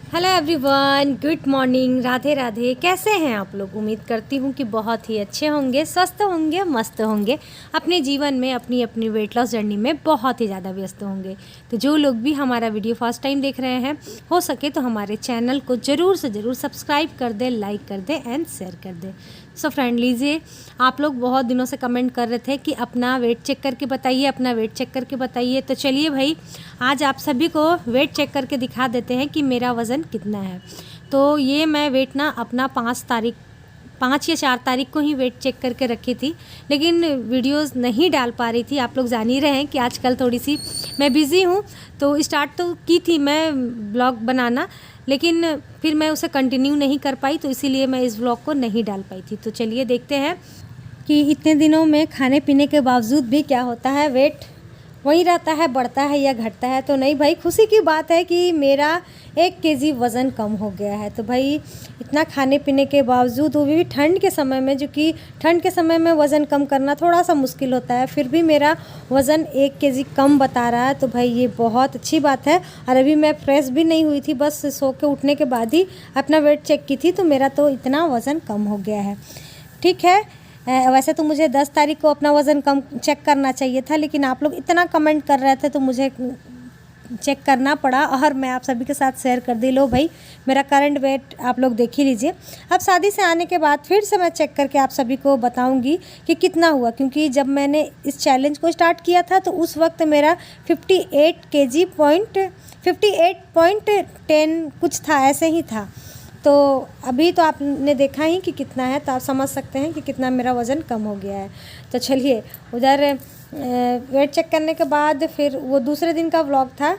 Hello everyone, good morning, Radhe Radhe. कैसे हैं आप लोग? उम्मीद करती हूँ कि बहुत ही अच्छे होंगे, स्वस्थ होंगे, मस्त होंगे, अपने जीवन में अपनी अपनी वेट लॉस जर्नी में बहुत ही ज़्यादा व्यस्त होंगे। तो जो लोग भी हमारा वीडियो फर्स्ट टाइम देख रहे हैं, हो सके तो हमारे चैनल को ज़रूर से ज़रूर सब्सक्राइब कर दें, लाइक कर दें एंड शेयर कर दें। सो फ्रेंड, लीजिए, आप लोग बहुत दिनों से कमेंट कर रहे थे कि अपना वेट चेक करके बताइए, अपना वेट चेक करके बताइए। तो चलिए भाई, आज आप सभी को वेट चेक करके दिखा देते हैं कि मेरा वज़न कितना है। तो ये मैं वेट ना अपना 5 या 4 तारीख को ही वेट चेक करके रखी थी, लेकिन वीडियोस नहीं डाल पा रही थी। आप लोग जान ही रहे हैं कि आजकल थोड़ी सी मैं बिज़ी हूँ। तो स्टार्ट तो की थी मैं ब्लॉग बनाना, लेकिन फिर मैं उसे कंटिन्यू नहीं कर पाई, तो इसीलिए मैं इस ब्लॉग को नहीं डाल पाई थी। तो चलिए देखते हैं कि इतने दिनों में खाने पीने के बावजूद भी क्या होता है, वेट वही रहता है, बढ़ता है या घटता है। तो नहीं भाई, खुशी की बात है कि मेरा 1 केजी वज़न कम हो गया है। तो भाई, इतना खाने पीने के बावजूद, वो भी ठंड के समय में, जो कि ठंड के समय में वज़न कम करना थोड़ा सा मुश्किल होता है, फिर भी मेरा वज़न 1 केजी कम बता रहा है। तो भाई ये बहुत अच्छी बात है। और अभी मैं फ्रेश भी नहीं हुई थी, बस सो के उठने के बाद ही अपना वेट चेक की थी, तो मेरा तो इतना वज़न कम हो गया है। ठीक है, वैसे तो मुझे 10 तारीख को अपना वज़न कम चेक करना चाहिए था, लेकिन आप लोग इतना कमेंट कर रहे थे तो मुझे चेक करना पड़ा, और मैं आप सभी के साथ शेयर कर दी। लो भाई, मेरा करंट वेट आप लोग देख ही लीजिए। अब शादी से आने के बाद फिर से मैं चेक करके आप सभी को बताऊंगी कि कितना हुआ, क्योंकि जब मैंने इस चैलेंज को स्टार्ट किया था तो उस वक्त मेरा 58.10 कुछ था, ऐसे ही था। तो अभी तो आपने देखा ही कि कितना है, तो आप समझ सकते हैं कि कितना मेरा वज़न कम हो गया है। तो चलिए, उधर वेट चेक करने के बाद फिर वो दूसरे दिन का व्लॉग था,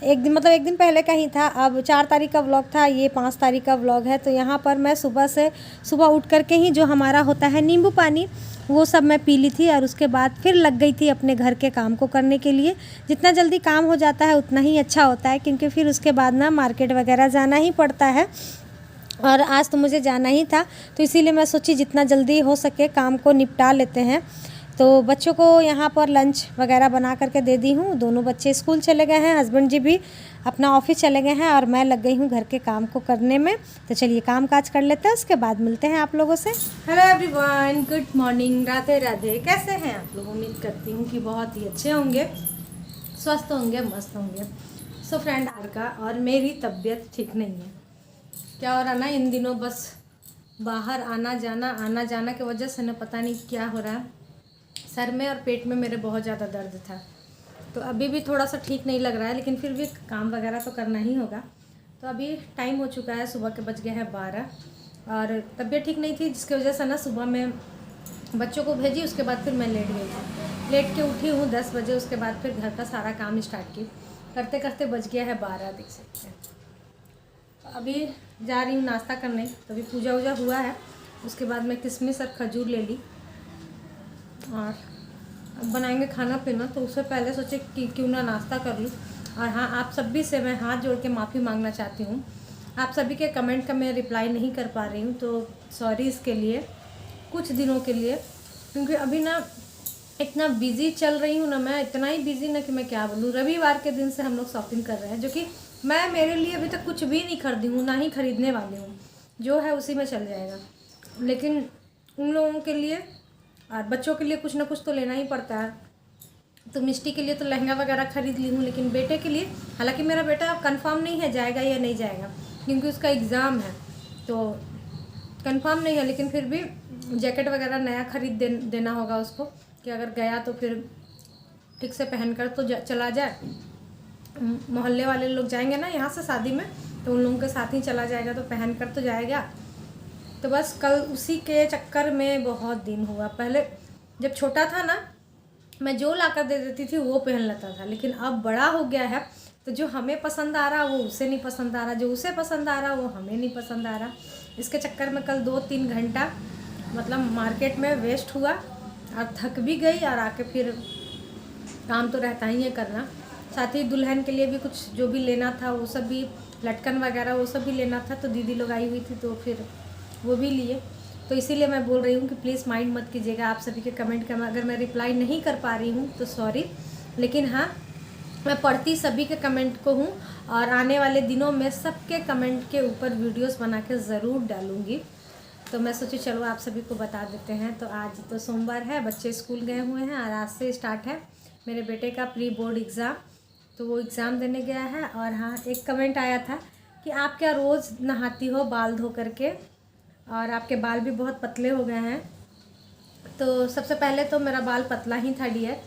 एक दिन मतलब एक दिन पहले का ही था। अब 4 तारीख का व्लॉग था, ये 5 तारीख का व्लॉग है। तो यहाँ पर मैं सुबह उठ करके ही जो हमारा होता है नींबू पानी, वो सब मैं पी ली थी, और उसके बाद फिर लग गई थी अपने घर के काम को करने के लिए। जितना जल्दी काम हो जाता है उतना ही अच्छा होता है, क्योंकि फिर उसके बाद ना मार्केट वगैरह जाना ही पड़ता है, और आज तो मुझे जाना ही था। तो इसीलिए मैं सोची जितना जल्दी हो सके काम को निपटा लेते हैं। तो बच्चों को यहाँ पर लंच वगैरह बना करके दे दी हूँ। दोनों बच्चे स्कूल चले गए हैं, हस्बैंड जी भी अपना ऑफिस चले गए हैं, और मैं लग गई हूँ घर के काम को करने में। तो चलिए काम काज कर लेते हैं, उसके बाद मिलते हैं आप लोगों से। Hello everyone, good morning, Radhe Radhe. कैसे हैं आप लोग? उम्मीद करती हूँ कि बहुत ही अच्छे होंगे, स्वस्थ होंगे, मस्त होंगे। सो फ्रेंड, का और मेरी तबीयत ठीक नहीं है। क्या हो रहा ना, इन दिनों बस बाहर आना जाना की वजह से ना पता नहीं क्या हो रहा है, सर में और पेट में मेरे बहुत ज़्यादा दर्द था। तो अभी भी थोड़ा सा ठीक नहीं लग रहा है, लेकिन फिर भी काम वगैरह तो करना ही होगा। तो अभी टाइम हो चुका है, सुबह के बज गए हैं 12, और तबीयत ठीक नहीं थी, जिसकी वजह से ना सुबह मैं बच्चों को भेजी, उसके बाद फिर मैं लेट गई थी। लेट के उठी हूँ 10 बजे, उसके बाद फिर घर का सारा काम स्टार्ट की, करते करते बज गया है 12, देख सकते हैं। अभी जा रही हूँ नाश्ता करने। तो अभी पूजा वूजा हुआ है, उसके बाद मैं किशमिश और खजूर ले ली, और अब बनाएंगे खाना पीना। तो उससे पहले सोचे कि क्यों ना नाश्ता कर लूँ। और हाँ, आप सभी से मैं हाथ जोड़ के माफ़ी मांगना चाहती हूँ। आप सभी के कमेंट का मैं रिप्लाई नहीं कर पा रही हूँ, तो सॉरी इसके लिए, कुछ दिनों के लिए। क्योंकि अभी ना इतना बिज़ी चल रही हूँ ना मैं, इतना ही बिज़ी ना कि मैं क्या बोलूँ। रविवार के दिन से हम लोग शॉपिंग कर रहे हैं, जो कि मैं मेरे लिए अभी तक कुछ भी नहीं खरीदी हूँ, ना ही खरीदने वाली हूँ। जो है उसी में चल जाएगा, लेकिन उन लोगों के लिए और बच्चों के लिए कुछ ना कुछ तो लेना ही पड़ता है। तो मिष्टी के लिए तो लहंगा वगैरह खरीद ली हूँ, लेकिन बेटे के लिए, हालांकि मेरा बेटा कंफर्म नहीं है जाएगा या नहीं जाएगा, क्योंकि उसका एग्ज़ाम है, तो कंफर्म नहीं है। लेकिन फिर भी जैकेट वगैरह नया खरीद देना होगा उसको, कि अगर गया तो फिर ठीक से पहन कर तो चला जाए। मोहल्ले वाले लोग जाएंगे ना यहाँ से शादी में, तो उन लोगों के साथ ही चला जाएगा, तो पहन कर तो जाएगा। तो बस कल उसी के चक्कर में बहुत दिन हुआ। पहले जब छोटा था ना, मैं जो ला कर दे देती थी वो पहन लेता था, लेकिन अब बड़ा हो गया है, तो जो हमें पसंद आ रहा वो उसे नहीं पसंद आ रहा, जो उसे पसंद आ रहा वो हमें नहीं पसंद आ रहा। इसके चक्कर में कल 2-3 घंटा मतलब मार्केट में वेस्ट हुआ, और थक भी गई, और आके फिर काम तो रहता ही है करना। साथ ही दुल्हन के लिए भी कुछ जो भी लेना था, वो सब भी, लटकन वगैरह वो सब भी लेना था। तो दीदी लोग आई हुई थी, तो फिर वो भी लिए। तो इसीलिए मैं बोल रही हूँ कि प्लीज़ माइंड मत कीजिएगा आप सभी के कमेंट का, अगर मैं रिप्लाई नहीं कर पा रही हूँ तो सॉरी। लेकिन हाँ, मैं पढ़ती सभी के कमेंट को हूँ और आने वाले दिनों में सबके कमेंट के ऊपर वीडियोस बना के ज़रूर डालूँगी। तो मैं सोची चलो आप सभी को बता देते हैं। तो आज तो सोमवार है, बच्चे स्कूल गए हुए हैं और आज से स्टार्ट है मेरे बेटे का प्री बोर्ड एग्ज़ाम। तो वो एग्ज़ाम देने गया है। और हाँ, एक कमेंट आया था कि आप क्या रोज़ नहाती हो बाल धो करके, और आपके बाल भी बहुत पतले हो गए हैं। तो सबसे पहले तो मेरा बाल पतला ही था डियर,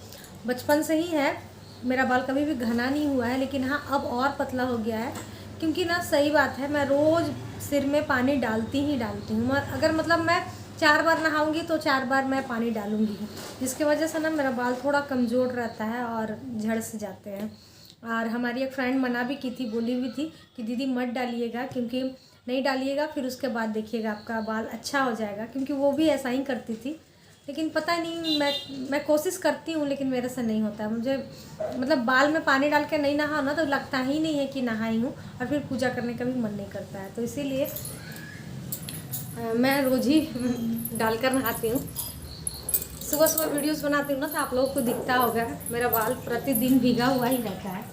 बचपन से ही है, मेरा बाल कभी भी घना नहीं हुआ है। लेकिन हाँ, अब और पतला हो गया है क्योंकि ना सही बात है, मैं रोज़ सिर में पानी डालती हूँ। अगर मतलब मैं 4 बार नहाऊंगी तो 4 बार मैं पानी डालूंगी, जिसकी वजह से ना मेरा बाल थोड़ा कमज़ोर रहता है और झड़ से जाते हैं। और हमारी एक फ्रेंड मना भी की थी, बोली भी थी कि दीदी मत डालिएगा, क्योंकि नहीं डालिएगा फिर उसके बाद देखिएगा आपका बाल अच्छा हो जाएगा, क्योंकि वो भी ऐसा ही करती थी। लेकिन पता नहीं, मैं कोशिश करती हूँ लेकिन मेरे से नहीं होता है। मुझे मतलब बाल में पानी डाल के नहीं नहा ना तो लगता ही नहीं है कि नहाई हूँ, और फिर पूजा करने का भी मन नहीं करता है। तो इसीलिए मैं रोज़ ही डालकर नहाती हूँ। सुबह सुबह वीडियोस बनाती हूँ ना तो आप लोगों को दिखता होगा मेरा बाल प्रतिदिन भीगा हुआ ही रहता है।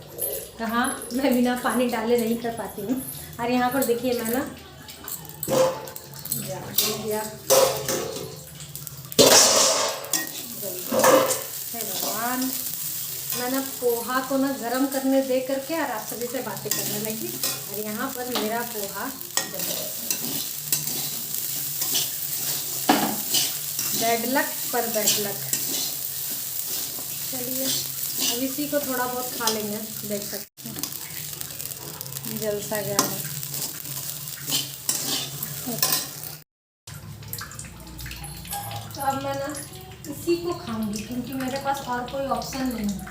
तो हाँ, मैं बिना पानी डाले नहीं कर पाती हूँ। और यहाँ पर देखिए मैं ना भगवान, मैं ना पोहा को ना गरम करने दे करके और आप सभी से बातें करने लगी। और यहाँ पर मेरा पोहा बैड लक पर बैड लक। चलिए अब इसी को थोड़ा बहुत खा लेंगे, देख सकते हैं जल सा गया है। तो अब मैं ना इसी को खाऊंगी क्योंकि मेरे पास और कोई ऑप्शन नहीं है,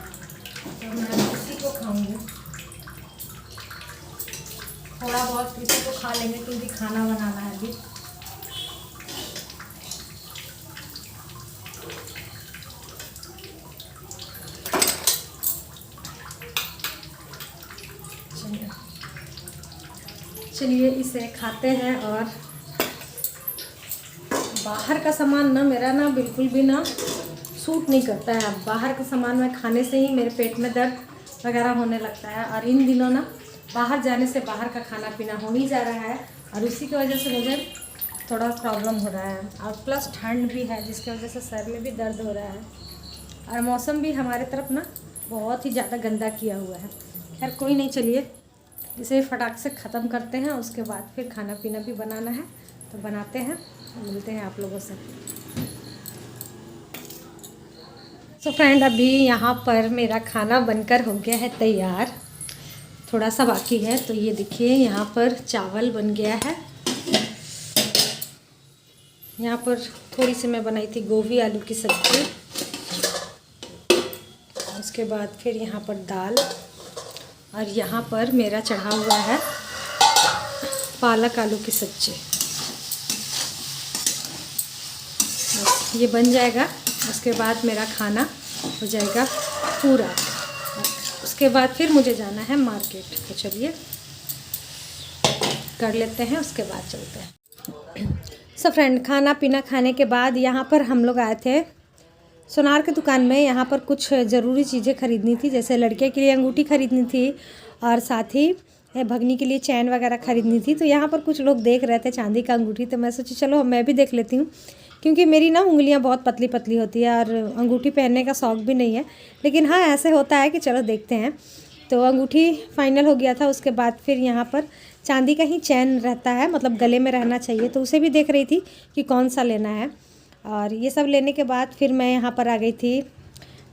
तो मैं इसी को खाऊंगी। थोड़ा बहुत इसी को खा लेंगे क्योंकि खाना बनाना है अभी। चलिए इसे खाते हैं। और बाहर का सामान ना मेरा ना बिल्कुल भी ना सूट नहीं करता है। अब बाहर का सामान मैं खाने से ही मेरे पेट में दर्द वगैरह होने लगता है। और इन दिनों ना बाहर जाने से बाहर का खाना पीना हो ही जा रहा है, और उसी की वजह से मुझे थोड़ा प्रॉब्लम हो रहा है। और प्लस ठंड भी है जिसकी वजह से सर में भी दर्द हो रहा है। और मौसम भी हमारे तरफ ना बहुत ही ज़्यादा गंदा किया हुआ है। खैर कोई नहीं, चलिए इसे फटाक से ख़त्म करते हैं, उसके बाद फिर खाना पीना भी बनाना है। तो बनाते हैं, मिलते हैं आप लोगों से। सो फ्रेंड, अभी यहाँ पर मेरा खाना बनकर हो गया है तैयार, थोड़ा सा बाकी है। तो ये देखिए यहाँ पर चावल बन गया है। यहाँ पर थोड़ी सी मैं बनाई थी गोभी आलू की सब्ज़ी, उसके बाद फिर यहाँ पर दाल, और यहाँ पर मेरा चढ़ा हुआ है पालक आलू की सब्ज़ी। ये बन जाएगा, उसके बाद मेरा खाना हो जाएगा पूरा। उसके बाद फिर मुझे जाना है मार्केट। तो चलिए कर लेते हैं, उसके बाद चलते हैं। सो फ्रेंड, खाना पीना खाने के बाद यहाँ पर हम लोग आए थे सोनार की दुकान में। यहाँ पर कुछ ज़रूरी चीज़ें ख़रीदनी थी, जैसे लड़के के लिए अंगूठी ख़रीदनी थी और साथ ही भगनी के लिए चैन वगैरह ख़रीदनी थी। तो यहाँ पर कुछ लोग देख रहे थे चांदी का अंगूठी, तो मैं सोची चलो मैं भी देख लेती हूँ, क्योंकि मेरी ना उंगलियाँ बहुत पतली पतली होती है और अंगूठी पहनने का शौक़ भी नहीं है। लेकिन हाँ, ऐसे होता है कि चलो देखते हैं। तो अंगूठी फ़ाइनल हो गया था। उसके बाद फिर यहाँ पर चांदी का ही चैन रहता है, मतलब गले में रहना चाहिए, तो उसे भी देख रही थी कि कौन सा लेना है। और ये सब लेने के बाद फिर मैं यहाँ पर आ गई थी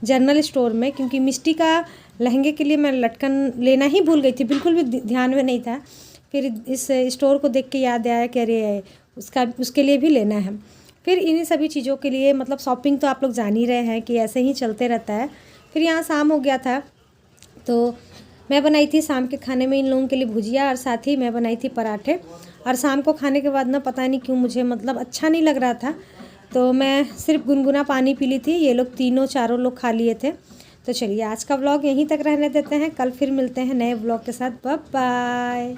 जनरल स्टोर में, क्योंकि मिष्टी का लहंगे के लिए मैं लटकन लेना ही भूल गई थी, बिल्कुल भी ध्यान में नहीं था। फिर इस स्टोर को देख के याद आया कि अरे उसके लिए भी लेना है। फिर इन्हीं सभी चीज़ों के लिए, मतलब शॉपिंग तो आप लोग जान ही रहे हैं कि ऐसे ही चलते रहता है। फिर यहाँ शाम हो गया था, तो मैं बनाई थी शाम के खाने में इन लोगों के लिए भुजिया, और साथ ही मैं बनाई थी पराठे। और शाम को खाने के बाद ना पता नहीं क्यों मुझे मतलब अच्छा नहीं लग रहा था, तो मैं सिर्फ गुनगुना पानी पी ली थी। ये लोग तीनों चारों लोग खा लिए थे। तो चलिए आज का व्लॉग यहीं तक रहने देते हैं, कल फिर मिलते हैं नए व्लॉग के साथ। Bye bye.